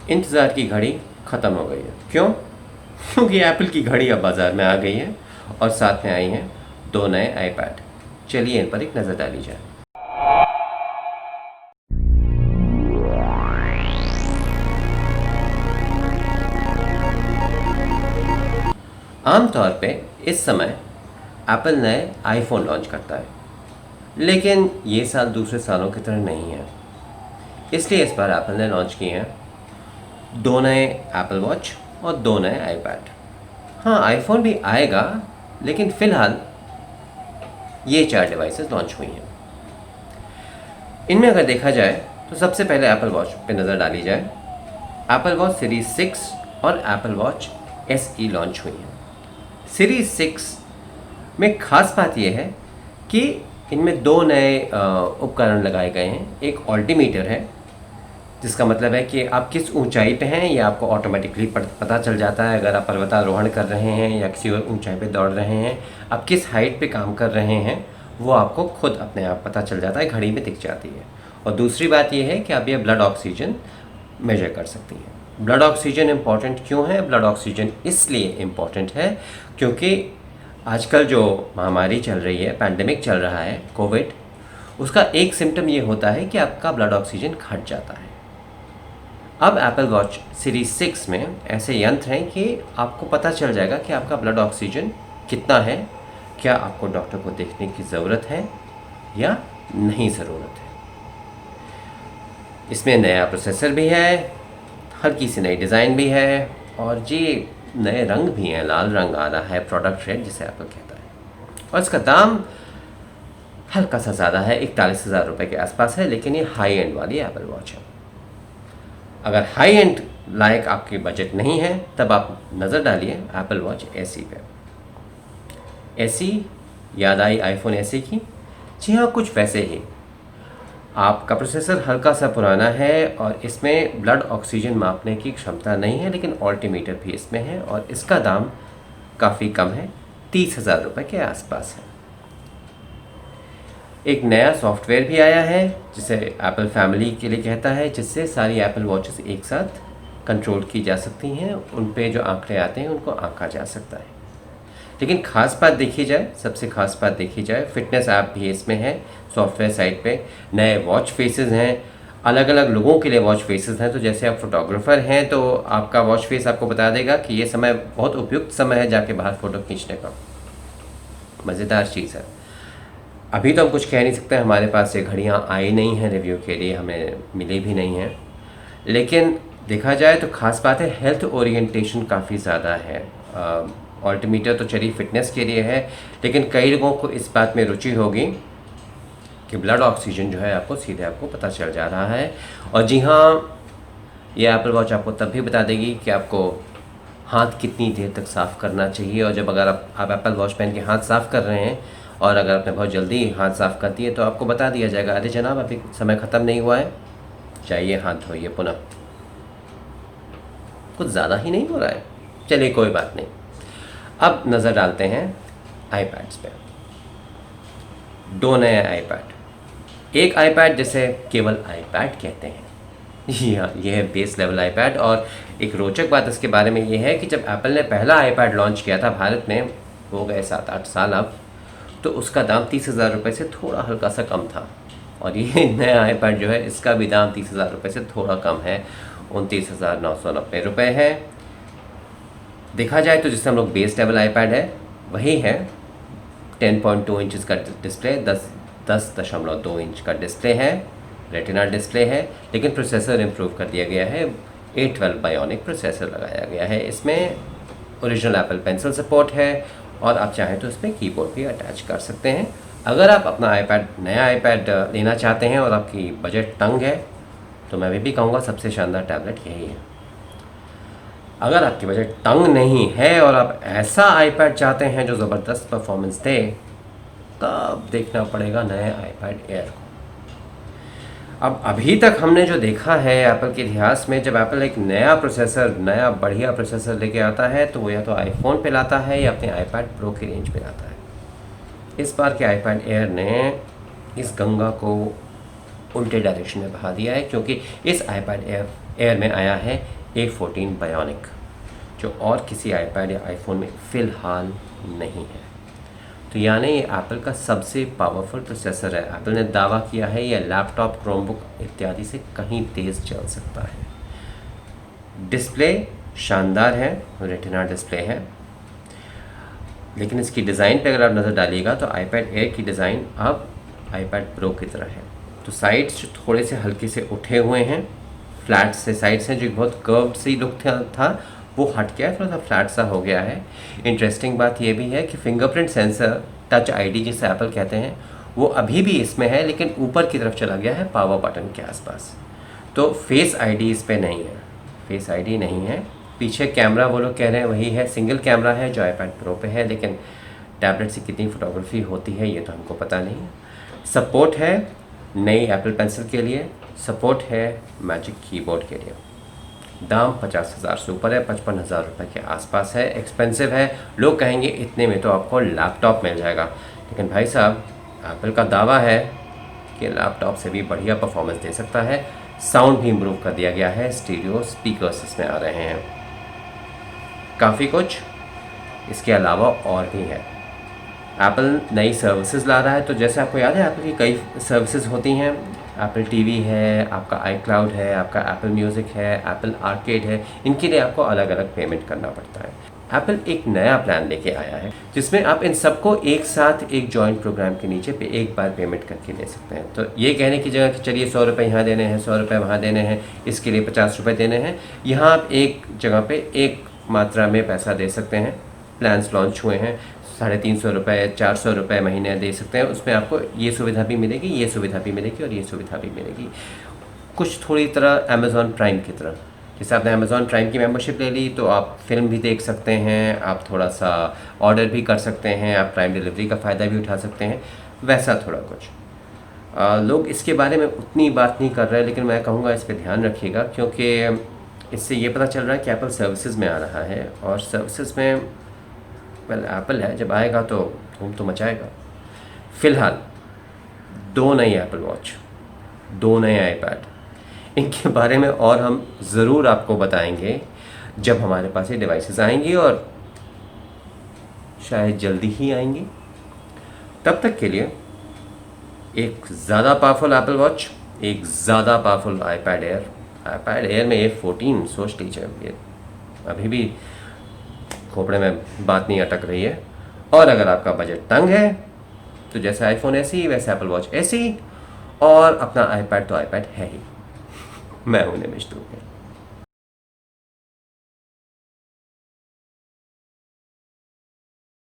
इंतज़ार की घड़ी ख़त्म हो गई है। क्यों? क्योंकि एप्पल की घड़ी अब बाज़ार में आ गई है और साथ में आई हैं दो नए आईपैड। चलिए इन पर एक नज़र डाली जाए। आमतौर पे इस समय एप्पल नए आईफोन लॉन्च करता है, लेकिन ये साल दूसरे सालों की तरह नहीं है। इसलिए इस बार एप्पल ने लॉन्च किए हैं दो नए एप्पल वॉच और दो नए आईपैड। हाँ, आईफोन भी आएगा, लेकिन फ़िलहाल ये चार डिवाइसेस लॉन्च हुई हैं। इनमें अगर देखा जाए तो सबसे पहले एप्पल वॉच पे नज़र डाली जाए। एप्पल वॉच सीरीज़ 6 और एप्पल वॉच SE लॉन्च हुई हैं। सीरीज़ 6 में ख़ास बात यह है कि इनमें दो नए उपकरण लगाए गए हैं। एक ऑल्टीमीटर है, जिसका मतलब है कि आप किस ऊंचाई पे हैं ये आपको ऑटोमेटिकली पता चल जाता है। अगर आप पर्वतारोहण कर रहे हैं या किसी और ऊंचाई पे दौड़ रहे हैं, आप किस हाइट पे काम कर रहे हैं, वो आपको खुद अपने आप पता चल जाता है, घड़ी में दिख जाती है। और दूसरी बात ये है कि आप ये ब्लड ऑक्सीजन मेजर कर सकती हैं। ब्लड ऑक्सीजन इम्पॉर्टेंट क्यों है? ब्लड ऑक्सीजन इसलिए इम्पॉर्टेंट है क्योंकि आजकल जो महामारी चल रही है, पैंडेमिक चल रहा है, कोविड, उसका एक सिम्टम ये होता है कि आपका ब्लड ऑक्सीजन घट जाता है। अब एप्पल वॉच सीरीज़ 6 में ऐसे यंत्र हैं कि आपको पता चल जाएगा कि आपका ब्लड ऑक्सीजन कितना है, क्या आपको डॉक्टर को देखने की ज़रूरत है या नहीं ज़रूरत है। इसमें नया प्रोसेसर भी है, हल्की सी नई डिज़ाइन भी है और जी नए रंग भी हैं। लाल रंग आ रहा है, प्रोडक्ट रेड जिसे एप्पल कहता है। और इसका दाम हल्का सा ज़्यादा है, 41,000 रुपये के आसपास है, लेकिन ये हाई एंड वाली एप्पल वॉच है। अगर हाई एंड लायक आपकी बजट नहीं है तब आप नज़र डालिए एप्पल वॉच SE पे। SE याद आई आईफोन SE की? जी हाँ, कुछ वैसे ही। आपका प्रोसेसर हल्का सा पुराना है और इसमें ब्लड ऑक्सीजन मापने की क्षमता नहीं है, लेकिन ऑल्टीमीटर भी इसमें है और इसका दाम काफ़ी कम है, 30,000 रुपये के आसपास है। एक नया सॉफ्टवेयर भी आया है जिसे एप्पल फैमिली के लिए कहता है, जिससे सारी एप्पल वॉचेस एक साथ कंट्रोल की जा सकती हैं। उन पे जो आंकड़े आते हैं उनको आंका जा सकता है। लेकिन ख़ास बात देखी जाए, सबसे ख़ास बात देखी जाए, फ़िटनेस ऐप भी इसमें है। सॉफ्टवेयर साइट पे नए वॉच फेसेस हैं, अलग अलग लोगों के लिए वॉच फेसेस हैं। तो जैसे आप फोटोग्राफ़र हैं तो आपका वॉच फेस आपको बता देगा कि ये समय बहुत उपयुक्त समय है जाके बाहर फ़ोटो खींचने का। मज़ेदार चीज़ है। अभी तो हम कुछ कह नहीं सकते, हमारे पास ये घड़ियाँ आई नहीं हैं रिव्यू के लिए, हमें मिली भी नहीं हैं। लेकिन देखा जाए तो ख़ास बात है, हेल्थ ओरिएंटेशन काफ़ी ज़्यादा है। ऑल्टीमीटर तो चलिए फिटनेस के लिए है, लेकिन कई लोगों को इस बात में रुचि होगी कि ब्लड ऑक्सीजन जो है आपको सीधे आपको पता चल जा रहा है। और जी हाँ, ये एप्पल वॉच आपको तब भी बता देगी कि आपको हाथ कितनी देर तक साफ़ करना चाहिए। और जब अगर आप एप्पल वॉच पहन के हाथ साफ़ कर रहे हैं और अगर आपने बहुत जल्दी हाथ साफ़ कर दिए तो आपको बता दिया जाएगा, अरे जनाब अभी समय ख़त्म नहीं हुआ है, जाइए हाथ धोइए पुनः। कुछ ज़्यादा ही नहीं हो रहा है? चलिए कोई बात नहीं। अब नज़र डालते हैं आईपैड्स पे। दो नए आईपैड। एक आईपैड जिसे केवल आईपैड कहते हैं, जी हाँ, ये है बेस लेवल आईपैड। और एक रोचक बात इसके बारे में ये है कि जब एप्पल ने पहला आईपैड लॉन्च किया था भारत में, हो गए 7-8 साल अब, तो उसका दाम 30,000 रुपये से थोड़ा हल्का सा कम था। और ये नया आईपैड जो है इसका भी दाम 30,000 रुपये से थोड़ा कम है, 29,990 रुपये है। देखा जाए तो जिससे हम लोग बेस लेवल आईपैड है वही है। 10.2 इंचज़ का डिस्प्ले, 10.2 इंच का डिस्प्ले है, रेटिना डिस्प्ले है, लेकिन प्रोसेसर इम्प्रूव कर दिया गया है। A12 बायोनिक प्रोसेसर लगाया गया है इसमें। ओरिजिनल एप्पल पेंसिल सपोर्ट है और आप चाहें तो इसमें कीबोर्ड भी अटैच कर सकते हैं। अगर आप अपना नया आईपैड लेना चाहते हैं और आपकी बजट तंग है तो मैं भी कहूँगा सबसे शानदार टैबलेट यही है। अगर आपकी बजट तंग नहीं है और आप ऐसा आईपैड चाहते हैं जो ज़बरदस्त परफॉर्मेंस दे, तब देखना पड़ेगा नए आईपैड एयर को। अब अभी तक हमने जो देखा है एप्पल के इतिहास में, जब एप्पल एक नया प्रोसेसर, नया बढ़िया प्रोसेसर लेके आता है तो वो या तो आईफोन पे लाता है या अपने आईपैड प्रो की रेंज पे लाता है। इस बार के आईपैड एयर ने इस गंगा को उल्टे डायरेक्शन में बहा दिया है, क्योंकि इस आईपैड एयर में आया है A14 बायोनिक, जो और किसी आईपैड या आईफोन में फ़िलहाल नहीं है। तो यानी ये एप्पल का सबसे पावरफुल प्रोसेसर है। एप्पल ने दावा किया है ये लैपटॉप, क्रोमबुक इत्यादि से कहीं तेज़ चल सकता है। डिस्प्ले शानदार है, रेटिना डिस्प्ले है, लेकिन इसकी डिज़ाइन पे अगर आप नज़र डालिएगा तो आईपैड एयर की डिज़ाइन अब आईपैड प्रो की तरह है। तो साइड्स थोड़े से हल्के से उठे हुए हैं, फ्लैट से साइड्स हैं, जो बहुत कर्व्ड सी लुक था वो हट गया, थोड़ा सा फ्लैट सा हो गया है। इंटरेस्टिंग बात ये भी है कि फिंगरप्रिंट सेंसर, टच आईडी जिसे एप्पल कहते हैं, वो अभी भी इसमें है, लेकिन ऊपर की तरफ चला गया है पावर बटन के आसपास। तो फेस आईडी इस पर नहीं है, फेस आईडी नहीं है। पीछे कैमरा वो लोग कह रहे हैं वही है, सिंगल कैमरा है जो आईपैड प्रो पे है, लेकिन टैबलेट से कितनी फ़ोटोग्राफी होती है ये तो हमको पता नहीं। सपोर्ट है नई एप्पल पेंसिल के लिए, सपोर्ट है मैजिक कीबोर्ड के लिए। दाम 50,000 से ऊपर है, 55,000 रुपये के आसपास है, एक्सपेंसिव है। लोग कहेंगे इतने में तो आपको लैपटॉप मिल जाएगा, लेकिन भाई साहब एप्पल का दावा है कि लैपटॉप से भी बढ़िया परफॉर्मेंस दे सकता है। साउंड भी इम्प्रूव कर दिया गया है, स्टीरियो स्पीकर्स इसमें आ रहे हैं, काफ़ी कुछ इसके अलावा और भी है। एप्पल नई सर्विसेज ला रहा है, तो जैसे आपको याद है एप्पल की कई सर्विसेज होती हैं, एप्पल टीवी है, आपका iCloud है, आपका एप्पल म्यूज़िक है, एप्पल आर्केड है, इनके लिए आपको अलग अलग पेमेंट करना पड़ता है। एप्पल एक नया प्लान लेके आया है जिसमें आप इन सबको एक साथ एक जॉइंट प्रोग्राम के नीचे पे एक बार पेमेंट करके ले सकते हैं। तो ये कहने की जगह कि चलिए 100 रुपये यहाँ देने हैं, 100 रुपये वहाँ देने हैं, इसके लिए 50 रुपये देने हैं, यहाँ आप एक जगह पे एक मात्रा में पैसा दे सकते हैं। प्लान्स लॉन्च हुए हैं, 350 रुपये, 400 रुपये महीने दे सकते हैं। उसमें आपको ये सुविधा भी मिलेगी, ये सुविधा भी मिलेगी और ये सुविधा भी मिलेगी। कुछ थोड़ी तरह अमेज़ॉन प्राइम की तरह, जैसे आपने अमेज़ॉन प्राइम की मेंबरशिप ले ली तो आप फिल्म भी देख सकते हैं, आप थोड़ा सा ऑर्डर भी कर सकते हैं, आप प्राइम डिलीवरी का फ़ायदा भी उठा सकते हैं, वैसा थोड़ा कुछ। लोग इसके बारे में उतनी बात नहीं कर रहे, लेकिन मैं कहूँगा इस पर ध्यान रखिएगा, क्योंकि इससे ये पता चल रहा है कि एप्पल सर्विसेज में आ रहा है, और सर्विसेज में वेल एप्पल है, जब आएगा तो धूम तो मचाएगा। फ़िलहाल 2 नई एप्पल वॉच, 2 नए आईपैड, इनके बारे में और हम ज़रूर आपको बताएंगे जब हमारे पास ये डिवाइसेस आएंगी, और शायद जल्दी ही आएंगी। तब तक के लिए एक ज़्यादा पावरफुल एप्पल वॉच, एक ज़्यादा पावरफुल आईपैड एयर में A14 सोच लीजिए, ये अभी भी खोपड़े में बात नहीं अटक रही है। और अगर आपका बजट तंग है तो जैसे आईफोन ऐसे ही, वैसे एप्पल वॉच ऐसे ही, और अपना आईपैड तो आईपैड है ही। मैं हूं निमिष दुबे।